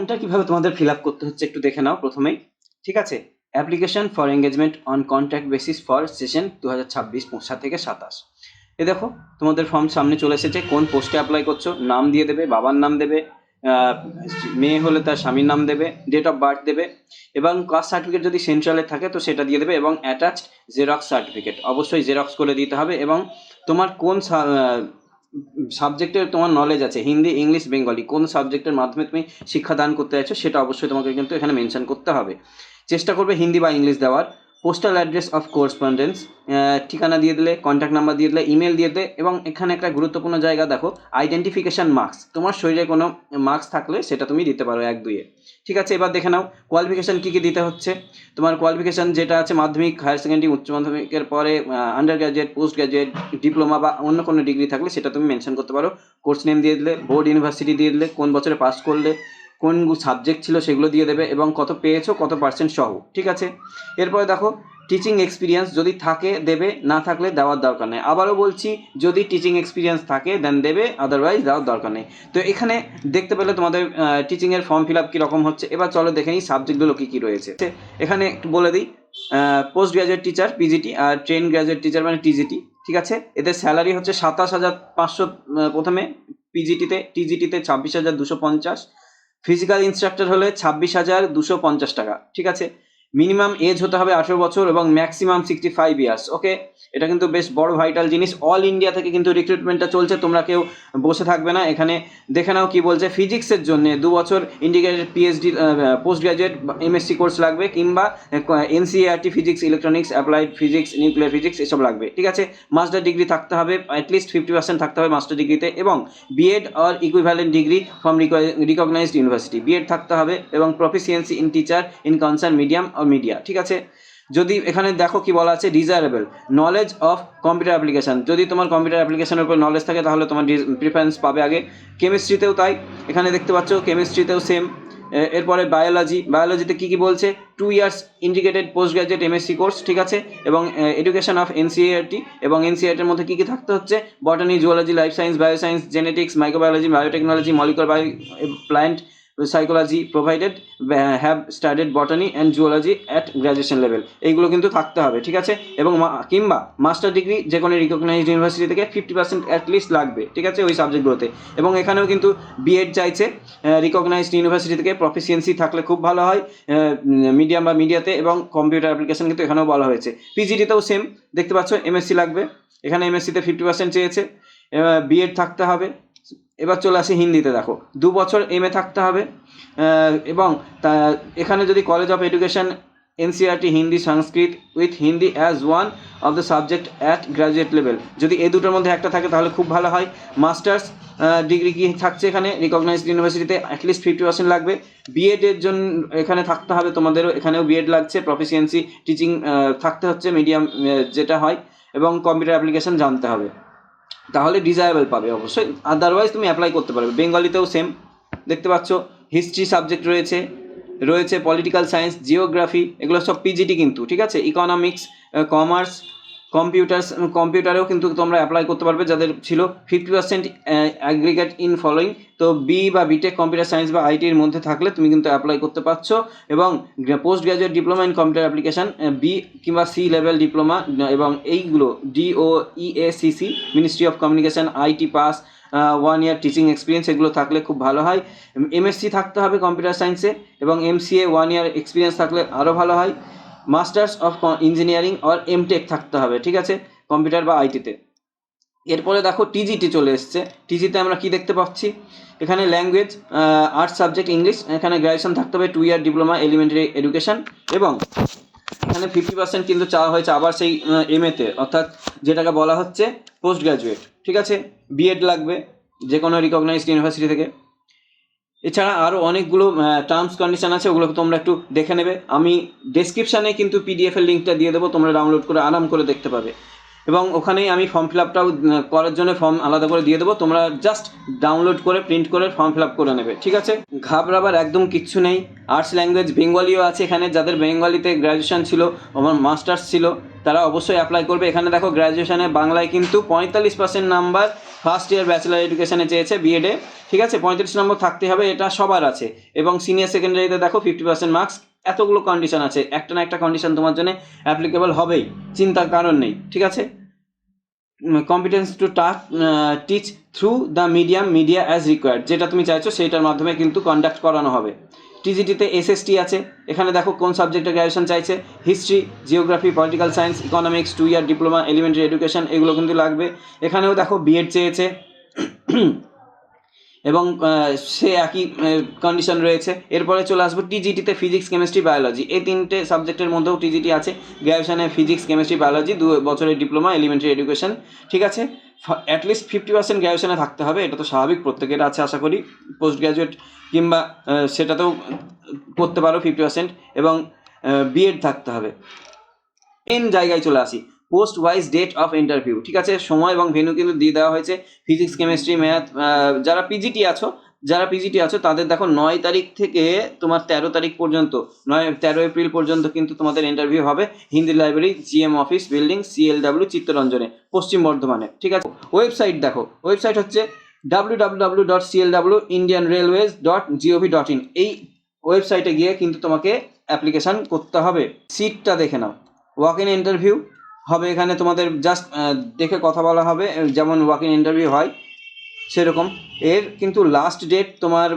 ফর্মটা কিভাবে তোমাদের ফিল আপ করতে হচ্ছে একটু দেখে নাও প্রথমেই। ঠিক আছে, application for engagement on contract basis for session 2026 থেকে 27। এ দেখো তোমাদের ফর্ম সামনে চলে এসেছে। কোন পোস্টে অ্যাপ্লাই করছো নাম দিয়ে দেবে, বাবার নাম দেবে, মেয়ে হলে তার স্বামীর নাম দেবে, ডেট অফ বার্থ দেবে এবং কাস্ট সার্টিফিকেট যদি সেন্ট্রালে থাকে তো সেটা দিয়ে দেবে এবং অ্যাটাচড জেরক্স সার্টিফিকেট অবশ্যই জেরক্স করে দিতে হবে। এবং তোমার কোন সাবজেক্টের তোমার নলেজ আছে, হিন্দি, ইংলিশ, বেঙ্গলি, কোন সাবজেক্টের মাধ্যমে তুমি শিক্ষাদান করতে চাইছো সেটা অবশ্যই তোমাকে কিন্তু এখানে মেনশন করতে হবে। চেষ্টা করবে হিন্দি বা ইংলিশ দেওয়ার। পোস্টাল অ্যাড্রেস অফ কোরেসপন্ডেন্স, ঠিকানা দিয়ে দিলে, কন্ট্যাক্ট নাম্বার দিয়ে দিলে, ইমেল দিয়ে দিলে এবং এখানে একটা গুরুত্বপূর্ণ জায়গা দেখো, আইডেন্টিফিকেশান মার্কস, তোমার শরীরে কোনো মার্কস থাকলে সেটা তুমি দিতে পারো 1-2-এ। ঠিক আছে, এবার দেখে নাও কোয়ালিফিকেশান কী কী দিতে হচ্ছে। তোমার কোয়ালিফিকেশান যেটা আছে মাধ্যমিক, হায়ার সেকেন্ডারি, উচ্চ মাধ্যমিকের পরে under graduate, post graduate, diploma বা অন্য কোনো ডিগ্রি থাকলে সেটা তুমি মেনশন করতে পারো। কোর্স নেম দিয়ে দিলে, বোর্ড ইউনিভার্সিটি দিয়ে দিলে, কোন বছরে পাস করলে, কোন সাবজেক্ট ছিল সেগুলো দিয়ে দেবে এবং কত পেয়েছো, কত পার্সেন্ট সহ। ঠিক আছে, এরপরে দেখো টিচিং এক্সপিরিয়েন্স যদি থাকে দেবে, না থাকলে দেওয়ার দরকার নেই। আবারও বলছি, যদি টিচিং এক্সপিরিয়েন্স থাকে দেন দেবে, আদারওয়াইজ দেওয়ার দরকার নেই। তো এখানে দেখতে পেলে তোমাদের টিচিংয়ের ফর্ম ফিল আপ কীরকম হচ্ছে। এবার চলো দেখে নিই সাবজেক্টগুলো কী কী রয়েছে। এখানে একটু বলে দিই, পোস্ট গ্র্যাজুয়েট টিচার পিজিটি আর ট্রেন গ্র্যাজুয়েট টিচার মানে টিজিটি। ঠিক আছে, এদের স্যালারি হচ্ছে 27,500 প্রথমে পিজিটিতে, টিজিটিতে 26,250, ফিজিক্যাল ইনস্ট্রাক্টর হলে 26,250 টাকা। ঠিক আছে, মিনিমাম এজ হতে হবে 18 বছর এবং ম্যাক্সিমাম 65 ইয়ার্স। ওকে, এটা কিন্তু বেশ বড় ভাইটাল জিনিস। অল ইন্ডিয়া থেকে কিন্তু রিক্রুটমেন্টটা চলছে, তোমরা কেউ বসে থাকবে না। এখানে দেখে নাও কি বলছে, ফিজিক্সের জন্য 2 বছর integrated PhD post graduate MSc course লাগবে কিংবা NCERT physics, electronics, applied physics, nuclear physics এসব লাগবে। ঠিক আছে, মাস্টার ডিগ্রি থাকতে হবে, অ্যাটলিস্ট 50% থাকতে হবে মাস্টার ডিগ্রিতে এবং BEd or equivalent degree from recognized university, BEd থাকতে হবে এবং proficiency in teacher in concern medium or media. ঠিক আছে, যদি এখানে দেখো কি বলা আছে, desirable knowledge of computer application, যদি তোমার কম্পিউটার অ্যাপ্লিকেশনের উপর নলেজ থাকে তাহলে তোমার প্রিফারেন্স পাবে আগে। কেমিস্ট্রিতেও তাই, এখানে দেখতে পাচ্ছ কেমিস্ট্রিতেও সেম। এরপরে বায়োলজিতে কী কী বলছে, 2 years integrated post graduate MSc course. ঠিক আছে, এবং এডুকেশন অফ এনসিইআরটি এবং এনসিইআরটির মধ্যে কী কী থাকতে হচ্ছে, বটানি, zoology, life science, bioscience, genetics, microbiology, biotechnology, molecular bio plant psychology provided, have studied বটানি and zoology at graduation level, এইগুলো কিন্তু থাকতে হবে। ঠিক আছে, এবং কিংবা মাস্টার ডিগ্রি যে কোনো রিকগনাইজড ইউনিভার্সিটি থেকে 50% অ্যাটলিস্ট লাগবে। ঠিক আছে, ওই সাবজেক্টগুলোতে। এবং এখানেও কিন্তু বিএড চাইছে রিকগনাইজড ইউনিভার্সিটি থেকে, প্রফিসিয়েন্সি থাকলে খুব ভালো হয় মিডিয়াম বা মিডিয়াতে, এবং কম্পিউটার অ্যাপ্লিকেশন কিন্তু এখানেও বলা হয়েছে। পিজিটিতেও সেম দেখতে পাচ্ছ, এমএসসি লাগবে, এখানে এমএসসিতে 50% চেয়েছে, বিএড থাকতে হবে। এবার চলে আসি হিন্দিতে, দেখো 2 বছর এমএ থাকতে হবে এবং এখানে যদি college of education NCERT Hindi Sanskrit with Hindi as one of the subject at graduate level, যদি এই দুটোর মধ্যে একটা থাকে তাহলে খুব ভালো হয়। মাস্টার্স ডিগ্রি কি থাকছে এখানে রিকগনাইজড ইউনিভার্সিটিতে, অ্যাটলিস্ট 50% লাগবে। বিএডের জন্য এখানে থাকতে হবে তোমাদেরও, এখানেও বিএড লাগছে, প্রফিসিয়েন্সি টিচিং থাকতে হচ্ছে মিডিয়াম যেটা হয়, এবং কম্পিউটার অ্যাপ্লিকেশন জানতে হবে, তাহলে ডিজায়ারেবল পাবে অবশ্যই, আদারওয়াইজ তুমি অ্যাপ্লাই করতে পারবে। বেঙ্গলিতেও সেম দেখতে পাচ্ছ, হিস্ট্রি সাবজেক্ট রয়েছে পলিটিক্যাল সায়েন্স, জিওগ্রাফি, এগুলো সব পিজিটি কিন্তু। ঠিক আছে, ইকোনমিক্স, কমার্স, কম্পিউটারেও কিন্তু তোমরা অ্যাপ্লাই করতে পারবে যাদের ছিল 50% অ্যাগ্রিগেট ইন ফলোয়িং। তো বি বা বিটেক কম্পিউটার সায়েন্স বা আইটির মধ্যে থাকলে তুমি কিন্তু অ্যাপ্লাই করতে পারছো। এবং post graduate diploma in computer application, B কিংবা সি লেভেল ডিপ্লোমা, এবং এইগুলো DOEACC, ministry of communication, IT pass, 1 year teaching experience, এগুলো থাকলে খুব ভালো হয়। এমএসসি থাকতে হবে কম্পিউটার সায়েন্সে এবং MCA 1 ইয়ার এক্সপিরিয়েন্স থাকলে আরও ভালো হয়। Masters of engineering or MTech থাকতে হবে। ঠিক আছে, কম্পিউটার বা আইটিতে। এরপরে দেখো টিজিটি চলে এসছে। টিজিতে আমরা কি দেখতে পাচ্ছি, এখানে ল্যাঙ্গুয়েজ, আর্টস সাবজেক্ট ইংলিশ, এখানে গ্র্যাজুয়েশন থাকতে হবে, 2 ইয়ার ডিপ্লোমা এলিমেন্টারি এডুকেশন, এবং এখানে 50% কিন্তু চাওয়া হয়েছে আবার সেই এমএতে, অর্থাৎ যেটাকে বলা হচ্ছে পোস্ট গ্র্যাজুয়েট। ঠিক আছে, বিএড লাগবে যে কোনো রিকগনাইজড ইউনিভার্সিটি থেকে। এছাড়া আরও অনেকগুলো টার্মস কন্ডিশন আছে, ওগুলো তোমরা একটু দেখে নেবে। আমি ডেসক্রিপশানে কিন্তু PDF এর লিঙ্কটা দিয়ে দেবো, তোমরা ডাউনলোড করে আরাম করে দেখতে পাবে। এবং ওখানেই আমি ফর্ম ফিল আপটাও করার জন্য ফর্ম আলাদা করে দিয়ে দেবো, তোমরা জাস্ট ডাউনলোড করে প্রিন্ট করে ফর্ম ফিল আপ করে নেবে। ঠিক আছে, ঘাবড়াবার একদম কিচ্ছু নেই। আর্টস ল্যাঙ্গুয়েজ বেঙ্গলিও আছে এখানে, যাদের বেঙ্গলিতে গ্র্যাজুয়েশন ছিল, আমার মাস্টার্স ছিল, তারা অবশ্যই অ্যাপ্লাই করবে। এখানে দেখো গ্র্যাজুয়েশনে বাংলায় কিন্তু 45% নাম্বার ফার্স্ট ইয়ার ব্যাচেলার এডুকেশনে চেয়েছে বিএডে, ঠিক আছে, 35 নম্বর থাকতে হবে, এটা সবার আছে। এবং সিনিয়র সেকেন্ডারিতে দেখো 50% মার্কস। এতগুলো কন্ডিশন আছে, একটা না একটা কন্ডিশন তোমার জন্য অ্যাপ্লিকেবল হবেই, চিন্তার কারণ নেই, ঠিক আছে। Competence to teach through the media as required, যেটা তুমি চাইছো সেইটার মাধ্যমে কিন্তু কন্ডাক্ট করানো হবে। টিজিটিতে এসএসটি আছে, এখানে দেখো কোন সাবজেক্টে গ্র্যাজুয়েশন চাইছে, history, geography, political science, economics, 2 year diploma, elementary education, এগুলো কিন্তু লাগবে। এখানেও দেখো বিএড চেয়েছে এবং সে একই কন্ডিশন রয়েছে। এরপরে চলে আসবো টিজিটিতে ফিজিক্স, কেমিস্ট্রি, বায়োলজি, এই তিনটে সাবজেক্টের মধ্যেও টিজিটি আছে। গ্র্যাজুয়েশনে ফিজিক্স, কেমিস্ট্রি, বায়োলজি, 2 বছরের ডিপ্লোমা, এলিমেন্টারি এডুকেশন, ঠিক আছে। অ্যাটলিস্ট 50% গ্র্যাজুয়েশনে থাকতে হবে, এটা তো স্বাভাবিক, প্রত্যেকের আছে আশা করি। পোস্ট গ্র্যাজুয়েট কিংবা সেটাতেও করতে পারো 50%, এবং বিএড থাকতে হবে। মেন জায়গায় চলে আসি, post wise date of interview, ঠিক আছে, সময় এবং ভেন্যু কিন্তু দিয়ে দেওয়া হয়েছে। ফিজিক্স, কেমিস্ট্রি, ম্যাথ, যারা পিজিটি আছো তাদের দেখো 9 তারিখ থেকে তোমার 13 তারিখ পর্যন্ত, 13 এপ্রিল পর্যন্ত কিন্তু তোমাদের ইন্টারভিউ হবে। Hindi library, GM office building, CLW, চিত্তরঞ্জনে, পশ্চিম বর্ধমানে, ঠিক আছে। ওয়েবসাইট দেখো, ওয়েবসাইট হচ্ছে www.clwindianrailways.gov.in। এই ওয়েবসাইটে গিয়ে কিন্তু তোমাকে অ্যাপ্লিকেশান করতে হবে। সিটটা দেখে নাও, ওয়াক ইন ইন্টারভিউ হবে এখানে, তোমাদের জাস্ট দেখে কথা বলা হবে, যেমন ওয়াক ইন ইন্টারভিউ হয় সেরকম। এর কিন্তু লাস্ট ডেট তোমার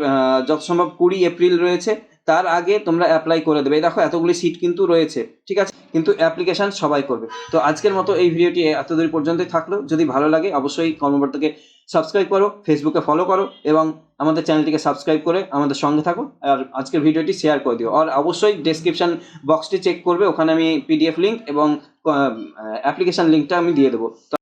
যত সম্ভব 20 এপ্রিল রয়েছে, তার আগে তোমরা অ্যাপ্লাই করে দেবে। দেখো এতগুলি সিট কিন্তু রয়েছে, ঠিক আছে, কিন্তু অ্যাপ্লিকেশান সবাই করবে। তো আজকের মতো এই ভিডিওটি এতদূর পর্যন্তই থাকলো। যদি ভালো লাগে অবশ্যই কর্মকর্তাকে সাবস্ক্রাইব করো, ফেসবুকে ফলো করো, এবং আমাদের চ্যানেলটিকে সাবস্ক্রাইব করে আমাদের সঙ্গে থাকো। আর আজকের ভিডিওটি শেয়ার করে দিও। আর অবশ্যই ডেসক্রিপশন বক্সটি চেক করবে, ওখানে আমি পিডিএফ লিঙ্ক এবং অ্যাপ্লিকেশান লিঙ্কটা আমি দিয়ে দেবো।